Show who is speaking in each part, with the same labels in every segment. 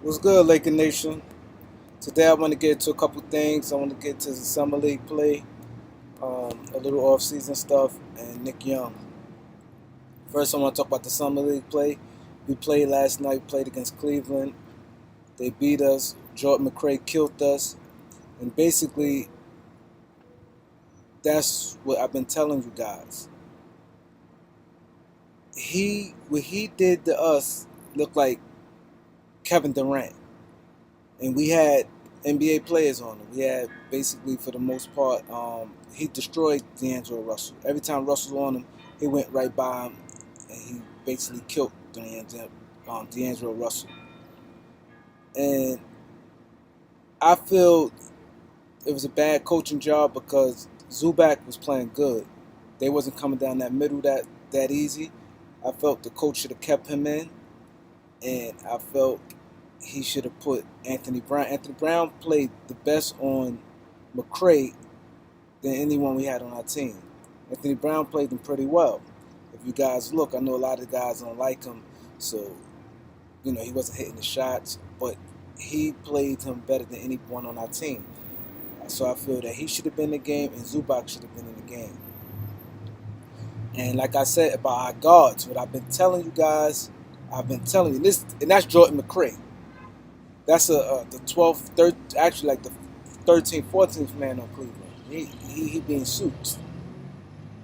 Speaker 1: What's good, Laker Nation? Today I want to get into a couple things. I want to get to the Summer League play, a little off-season stuff, and Nick Young. First, I want to talk about the Summer League play. We played last night, played against Cleveland. They beat us. Jordan McRae killed us. And basically, that's what I've been telling you guys. What he did to us looked like Kevin Durant. And we had NBA players on him. We had basically, for the most part, he destroyed D'Angelo Russell. Every time Russell was on him, he went right by him, and he basically killed D'Angelo Russell. And I feel it was a bad coaching job because Zubac was playing good. They wasn't coming down that middle that easy. I felt the coach should have kept him in, and I felt he should have put Anthony Brown. Anthony Brown played the best on McRae than anyone we had on our team. Anthony Brown played him pretty well. If you guys look, I know a lot of guys don't like him, so he wasn't hitting the shots, but he played him better than anyone on our team. So I feel that he should have been in the game and Zubac should have been in the game. And like I said about our guards, what I've been telling you guys, I've been telling you this, and that's Jordan McRae. That's the 12th, actually like the 13th, 14th man on Cleveland. He being suits.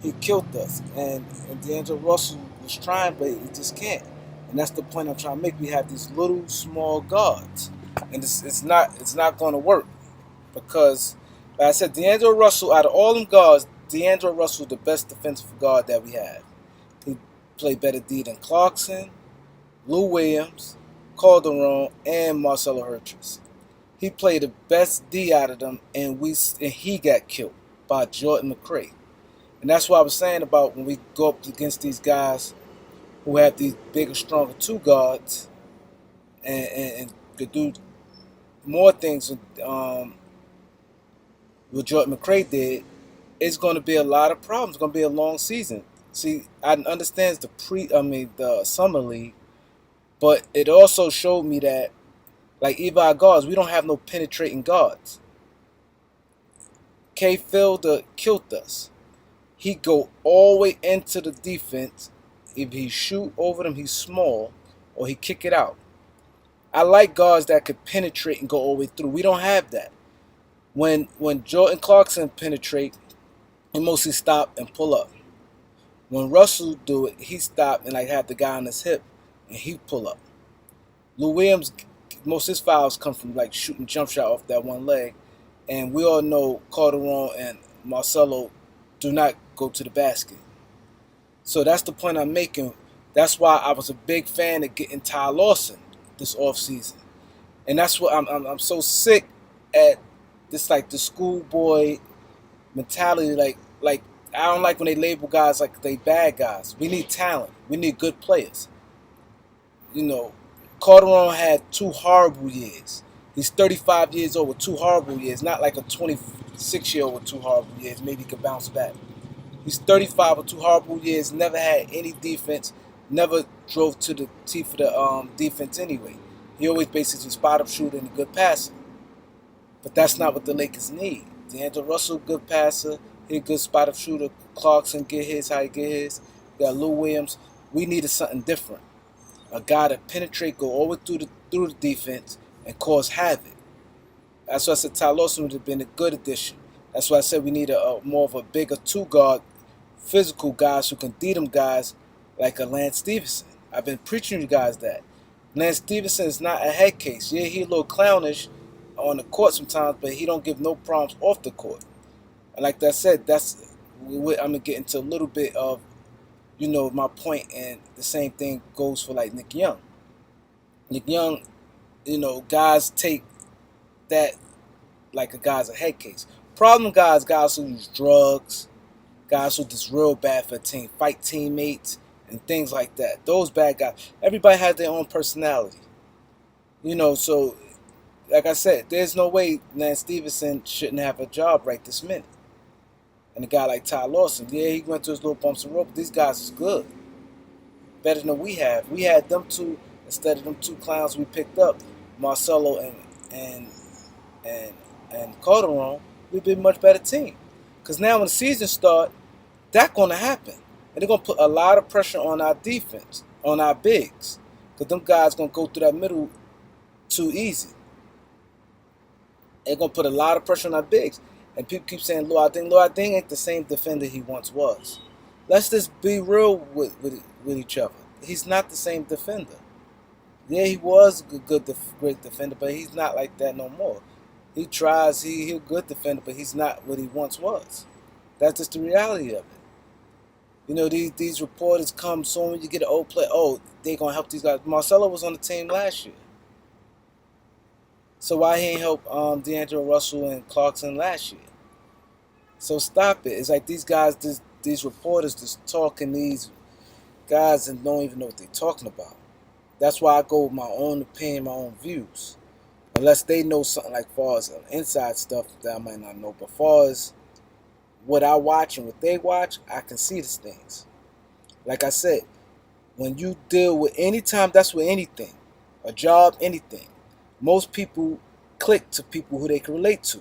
Speaker 1: He killed us, and D'Angelo Russell was trying, but he just can't. And that's the point I'm trying to make. We have these little small guards, and it's not going to work because, like I said, D'Angelo Russell, out of all them guards, D'Angelo Russell is the best defensive guard that we have. He played better D than Clarkson, Lou Williams, Calderon, and Marcelo Hurtis. He played the best D out of them, and he got killed by Jordan McRae. And that's what I was saying about when we go up against these guys who have these bigger, stronger two guards and could do more things what Jordan McRae did. It's going to be a lot of problems. It's going to be a long season. See, I understand the summer league, but it also showed me that, like, even our guards, we don't have no penetrating guards. K. Fielder killed us. He go all the way into the defense. If he shoot over them, he's small, or he kick it out. I like guards that could penetrate and go all the way through. We don't have that. When Jordan Clarkson penetrate, he mostly stop and pull up. When Russell do it, he stop and like have the guy on his hip, and he pull up. Lou Williams, most of his fouls come from like shooting jump shot off that one leg, and we all know Calderon and Marcelo do not go to the basket. So that's the point I'm making. That's why I was a big fan of getting Ty Lawson this offseason. And that's what I'm so sick at this, like, the schoolboy mentality. Like I don't like when they label guys like they bad guys. We need talent. We need good players. Calderon had 2 horrible years. He's 35 years old with 2 horrible years, not like a 26-year-old with 2 horrible years. Maybe he could bounce back. He's 35 with 2 horrible years, never had any defense, never drove to the teeth of the defense anyway. He always basically spot up shooter and a good passer. But that's not what the Lakers need. D'Angelo Russell, good passer. He a good spot up shooter. Clarkson get his how he get his. We got Lou Williams. We needed something different. A guy that penetrate, go all the way through the defense and cause havoc. That's why I said Ty Lawson would have been a good addition. That's why I said we need a more of a bigger 2-guard, physical guys who can beat them guys like a Lance Stevenson. I've been preaching to you guys that. Lance Stevenson is not a head case. Yeah, he a little clownish on the court sometimes, but he don't give no problems off the court. And like I said, I'm going to get into a little bit of, my point, and the same thing goes for like Nick Young. Nick Young, guys take that like a guy's a head case. Problem guys who use drugs, guys who just real bad for a team, fight teammates, and things like that. Those bad guys. Everybody has their own personality. So like I said, there's no way Lance Stevenson shouldn't have a job right this minute. And a guy like Ty Lawson, yeah, he went to his little bumps and ropes. These guys is good. Better than we have. We had them two instead of them 2 clowns we picked up. Marcelo and and and Calderon, we'd be a much better team. Because now when the season starts, that's going to happen. And they're going to put a lot of pressure on our defense, on our bigs. Because them guys going to go through that middle too easy. They're going to put a lot of pressure on our bigs. And people keep saying Luol Deng ain't the same defender he once was. Let's just be real with each other. He's not the same defender. Yeah, he was a great defender, but he's not like that no more. He tries, he's a good defender, but he's not what he once was. That's just the reality of it. You know, these reporters come soon when you get an old player. Oh, they gonna help these guys. Marcelo was on the team last year, so why he ain't help D'Angelo Russell and Clarkson last year? So stop it. It's like these guys, these reporters, just talking these guys and don't even know what they're talking about. That's why I go with my own opinion, my own views. Unless they know something like far as inside stuff that I might not know. But far as what I watch and what they watch, I can see these things. Like I said, when you deal with anytime, that's with anything, a job, anything. Most people click to people who they can relate to.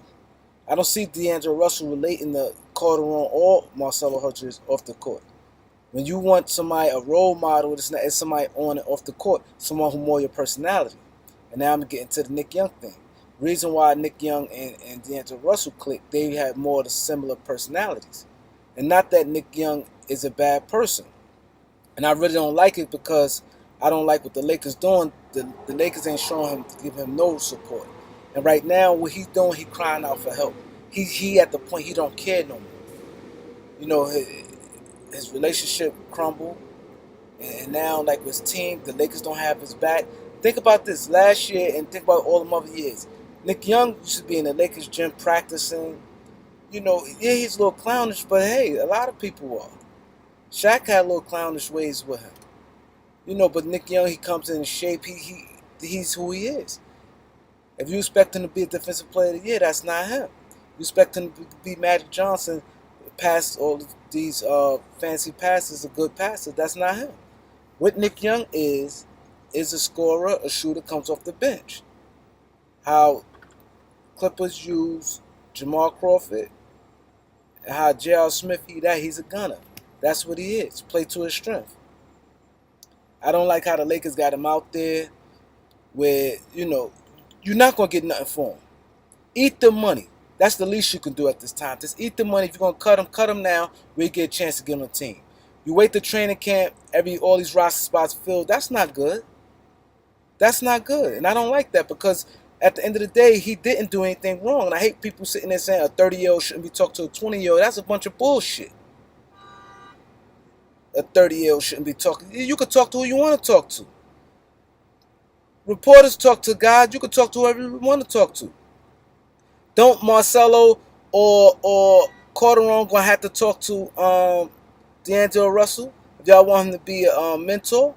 Speaker 1: I don't see D'Angelo Russell relating to Calderon or Marcelo Hutchins off the court. When you want somebody, a role model, it's somebody on and off the court, someone who more your personality. And now I'm getting to the Nick Young thing. Reason why Nick Young and D'Angelo Russell clicked, they had more of the similar personalities. And not that Nick Young is a bad person. And I really don't like it because I don't like what the Lakers doing. The Lakers ain't showing him, give him no support. And right now, what he's doing, he crying out for help. He at the point he don't care no more. You know, his relationship crumbled. And now, like with his team, the Lakers don't have his back. Think about this last year and think about all the other years. Nick Young used to be in the Lakers gym practicing. You know, yeah, he's a little clownish, but hey, a lot of people are. Shaq had a little clownish ways with him. You know, but Nick Young, he comes in shape. He's who he is. If you expect him to be a defensive player of the year, that's not him. You expect him to be Magic Johnson, pass all these fancy passes, a good passer. That's not him. What Nick Young is a scorer, a shooter, comes off the bench. How Clippers use Jamal Crawford, and how J.R. Smith, he's a gunner. That's what he is. Play to his strength. I don't like how the Lakers got him out there where, you know, you're not going to get nothing for him. Eat the money. That's the least you can do at this time. Just eat the money. If you're going to cut him now, we get a chance to get him a team. You wait the training camp, all these roster spots filled. That's not good. That's not good. And I don't like that because at the end of the day, he didn't do anything wrong. And I hate people sitting there saying a 30-year-old shouldn't be talking to a 20-year-old. That's a bunch of bullshit. A 30-year-old shouldn't be talking. You could talk to who you want to talk to. Reporters talk to guys. You could talk to whoever you want to talk to. Don't Marcelo or Calderon gonna have to talk to D'Angelo Russell if y'all want him to be a mentor?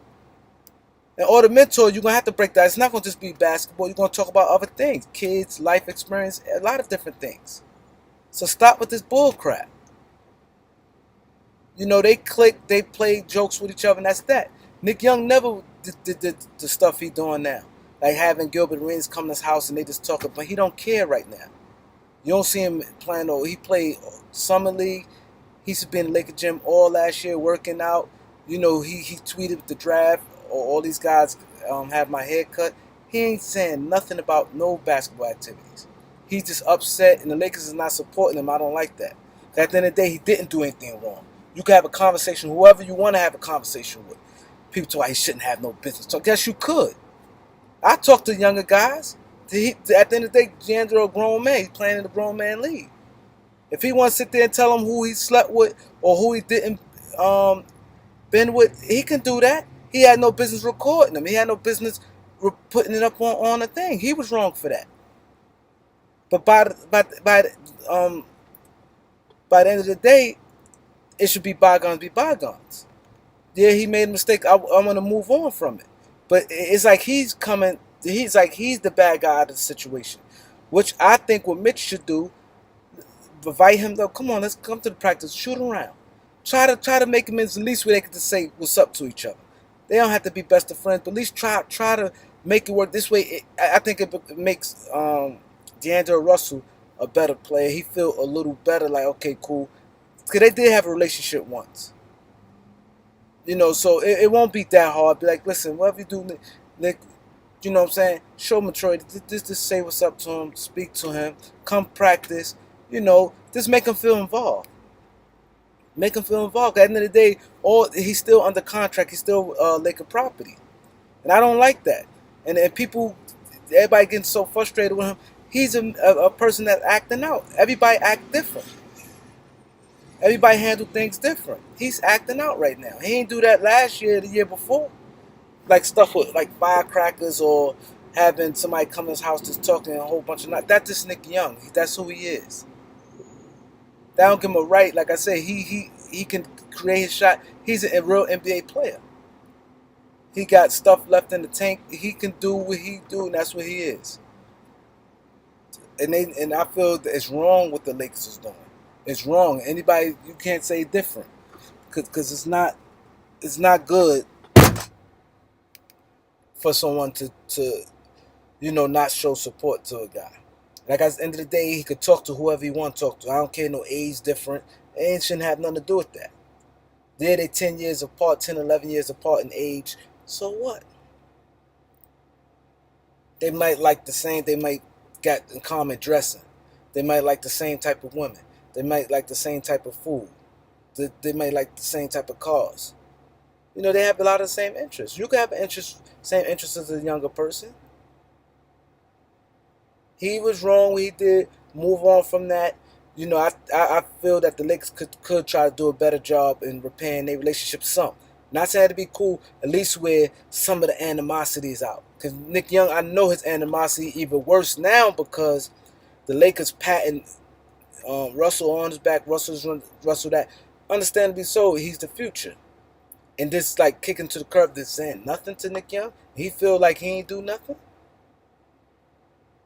Speaker 1: And or the mentor, you're gonna have to break that. It's not gonna just be basketball. You're gonna talk about other things, kids, life experience, a lot of different things. So stop with this bull crap. You know, they click, they play jokes with each other, and that's that. Nick Young never did the stuff he doing now. Like having Gilbert Arenas come to his house and they just talking, but he don't care right now. You don't see him playing, he played Summer League. He used to be in the Lakers gym all last year working out. You know, he tweeted the draft, or all these guys have my hair cut. He ain't saying nothing about no basketball activities. He's just upset, and the Lakers is not supporting him. I don't like that. At the end of the day, he didn't do anything wrong. You can have a conversation, whoever you want to have a conversation with. People talk, he shouldn't have no business talk. Yes, you could. I talk to younger guys. At the end of the day, D'Angelo a grown man. He's playing in the grown man league. If he wants to sit there and tell him who he slept with or who he didn't been with, he can do that. He had no business recording him. He had no business putting it up on a thing. He was wrong for that. But by the end of the day, it should be bygones be bygones. Yeah, he made a mistake. I want to move on from it. But it's like he's the bad guy out of the situation. Which I think what Mitch should do, invite him though, come on, let's come to the practice, shoot around. Try to make him at least where they can just say what's up to each other. They don't have to be best of friends, but at least try to Make it work this way. I think it makes D'Angelo Russell a better player. He feel a little better. Like, okay, cool, because they did have a relationship once. So it won't be that hard. Be like, listen, whatever you do, Nick, you know what I'm saying? Show maturity. Just say what's up to him. Speak to him. Come practice. Just make him feel involved. Make him feel involved. At the end of the day, he's still under contract. He's still Laker property, and I don't like that. And people, everybody getting so frustrated with him. He's a person that's acting out. Everybody act different. Everybody handle things different. He's acting out right now. He didn't do that last year, the year before. Like stuff with like firecrackers or having somebody come to his house just talking a whole bunch of night. That's just Nick Young. That's who he is. That don't give him a right. Like I said, he can create his shot. He's a real NBA player. He got stuff left in the tank. He can do what he do, and that's what he is. And I feel that it's wrong what the Lakers is doing. It's wrong. Anybody, you can't say different, because it's not good for someone to not show support to a guy. Like at the end of the day, he could talk to whoever he want to talk to. I don't care, no age different. It shouldn't have nothing to do with that. They're 10 years apart, 10, 11 years apart in age. So what? They might like the same, they might got in common dressing. They might like the same type of women. They might like the same type of food. They might like the same type of cars. They have a lot of the same interests. You can have same interests as a younger person. He was wrong what he did. Move on from that. I feel that the Lakers could try to do a better job in repairing their relationship some. Not saying to be cool, at least where some of the animosity is out. Because Nick Young, I know his animosity even worse now because the Lakers patting Russell on his back, Russell that. Understandably so, he's the future. And this like kicking to the curb, this saying nothing to Nick Young. He feel like he ain't do nothing.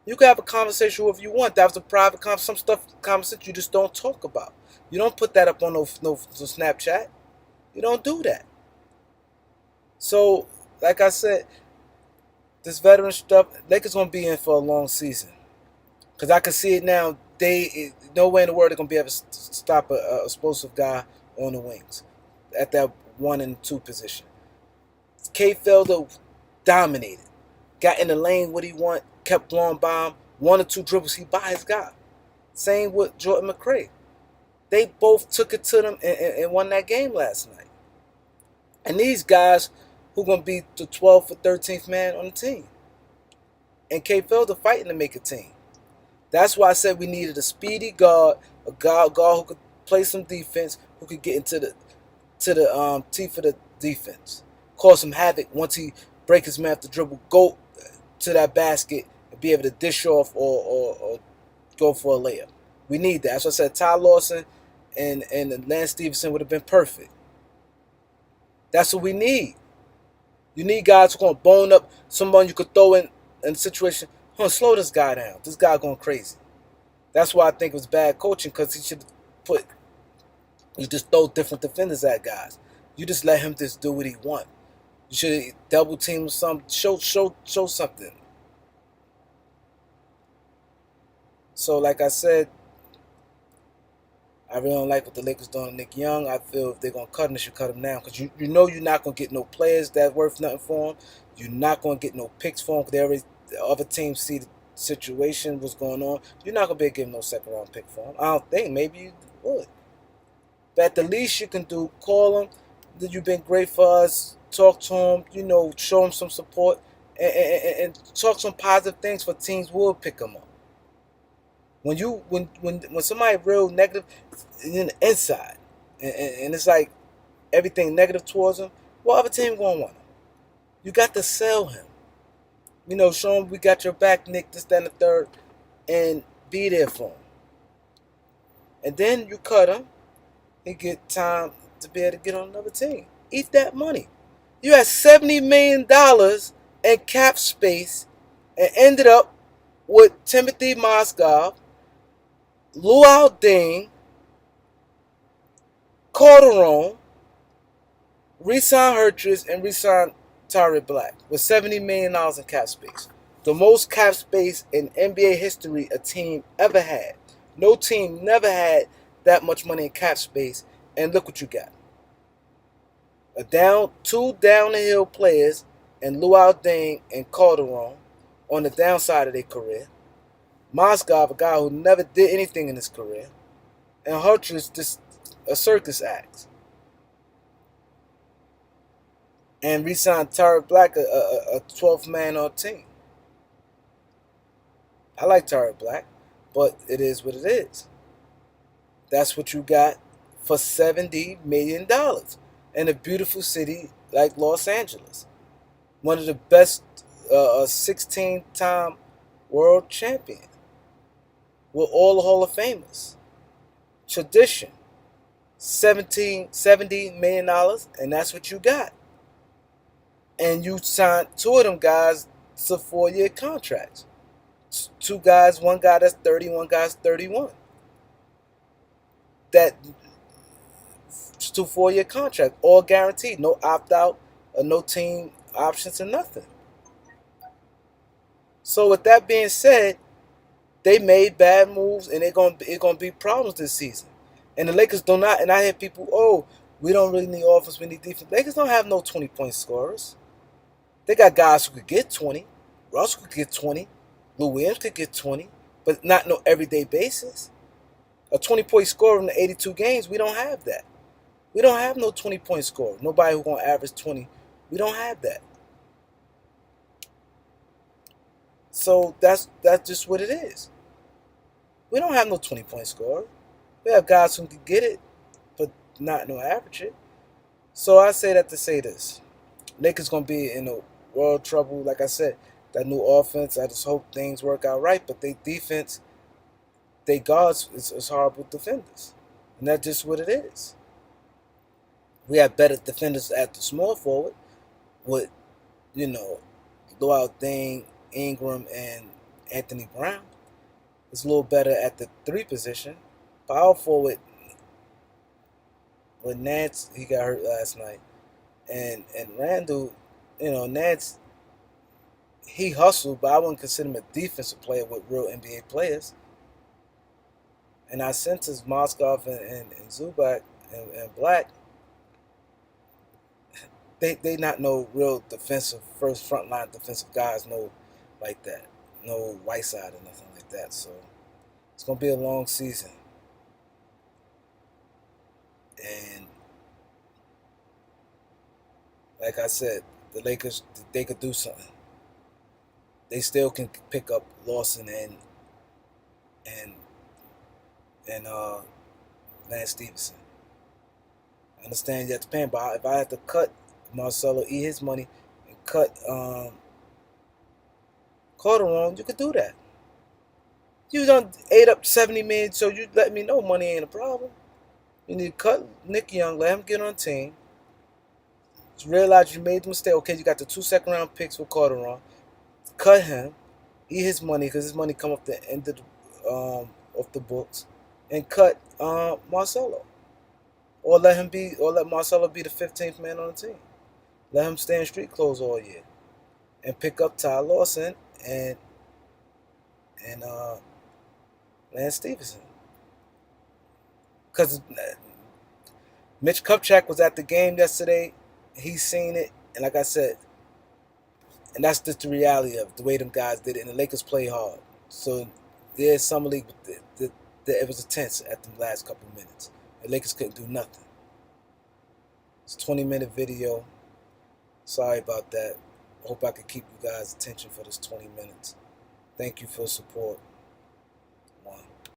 Speaker 1: You can have a conversation with you want. That was a private conversation. Some conversation you just don't talk about. You don't put that up on no Snapchat. You don't do that. So, like I said, this veteran stuff, Lakers gonna be in for a long season. Cause I can see it now. No way in the world they're gonna be able to stop a explosive guy on the wings at that 1 and 2 position. K. Felder dominated. Got in the lane what he want, kept blowing by him. 1 or 2 dribbles, he by his guy. Same with Jordan McRae. They both took it to them and won that game last night. And these guys who going to be the 12th or 13th man on the team. And K. Felder fighting to make a team. That's why I said we needed a speedy guard, a guard who could play some defense, who could get into the teeth of the defense, cause some havoc once he break his man after dribble, go to that basket and be able to dish off or go for a layup. We need that. That's why I said Ty Lawson and Lance Stevenson would have been perfect. That's what we need. You need guys who are going to bone up someone you could throw in a situation. Slow this guy down. This guy going crazy. That's why I think it was bad coaching, because he should you just throw different defenders at guys. You just let him just do what he want. You should double team something. Show something. So like I said, I really don't like what the Lakers doing to Nick Young. I feel if they're going to cut him, they should cut him now. Because you know you're not going to get no players that's worth nothing for him. You're not going to get no picks for him because the other teams see the situation, what's going on. You're not going to be able to give him no second round pick for him. I don't think. Maybe you would. But at the least you can do, call him. That you've been great for us. Talk to him. Show him some support. And talk some positive things for teams will pick him up. When somebody real negative is in the inside, and it's like everything negative towards him, what other team gonna want him? You got to sell him. Show him we got your back, Nick, this, that, and the third, and be there for him. And then you cut him, he get time to be able to get on another team. Eat that money. You had $70 million in cap space and ended up with Timothy Mozgov, Luol Deng, Calderon, re-sign Hurtress, and re-sign Tarik Black with $70 million in cap space. The most cap space in NBA history a team ever had. No team never had that much money in cap space, and look what you got. Two down the hill players and Luol Deng and Calderon on the downside of their career. Mozgov, a guy who never did anything in his career. And Hartress, just a circus act. And re-signed Tarik Black, a 12th man on team. I like Tarik Black, but it is what it is. That's what you got for $70 million in a beautiful city like Los Angeles. One of the best 16-time world champion with all the Hall of Famers. Tradition. $70 million, and that's what you got. And you signed two of them guys to 4-year contracts. Two guys, one guy that's 30, one guy's 31. That to 4-year contract, all guaranteed, no opt out or no team options or nothing. So with that being said, they made bad moves and it's gonna be problems this season. And the Lakers do not. And I hear people, oh, we don't really need offense, we need defense. Lakers don't have no 20-point scorers. They got guys who could get 20. Russell could get 20. Lou Williams could get 20, but not no everyday basis. A 20-point scorer in the 82 games, we don't have that. We don't have no 20-point scorer. Nobody who's going to average 20. We don't have that. So that's just what it is. We don't have no 20-point scorer. We have guys who can get it, but not no average it. So I say that to say this. Lakers going to be in a world trouble. Like I said, that new offense, I just hope things work out right. But they defense, they guards is horrible defenders. And that's just what it is. We have better defenders at the small forward with, Luol Deng, Ingram, and Anthony Brown. It's a little better at the 3 position. Power forward with Nance, he got hurt last night. And Randall, Nance, he hustled, but I wouldn't consider him a defensive player with real NBA players. And our centers, Mozgov and Zubac and Black, they not no real defensive, first frontline defensive guys, no like that. No Whiteside or nothing like that. So it's going to be a long season. And like I said, the Lakers, they could do something. They still can pick up Lawson and Lance Stevenson. I understand you have to pay him, but if I had to cut Marcelo, eat his money, and cut Calderon, you could do that. You done ate up $70 million, so you let me know money ain't a problem. You need to cut Nick Young, let him get on the team. Just realize you made the mistake. Okay, you got the 2 second-round picks for Calderon. Cut him, eat his money because his money come up the end of the books, and cut Marcelo, or let Marcelo be the 15th man on the team. Let him stay in street clothes all year, and pick up Ty Lawson and Lance Stevenson. Because Mitch Kupchak was at the game yesterday. He's seen it, and like I said, and that's just the reality of the way them guys did it. And the Lakers play hard. So there's summer league, it was tense at the last couple minutes. The Lakers couldn't do nothing. It's a 20-minute video. Sorry about that. Hope I could keep you guys' attention for this 20 minutes. Thank you for support.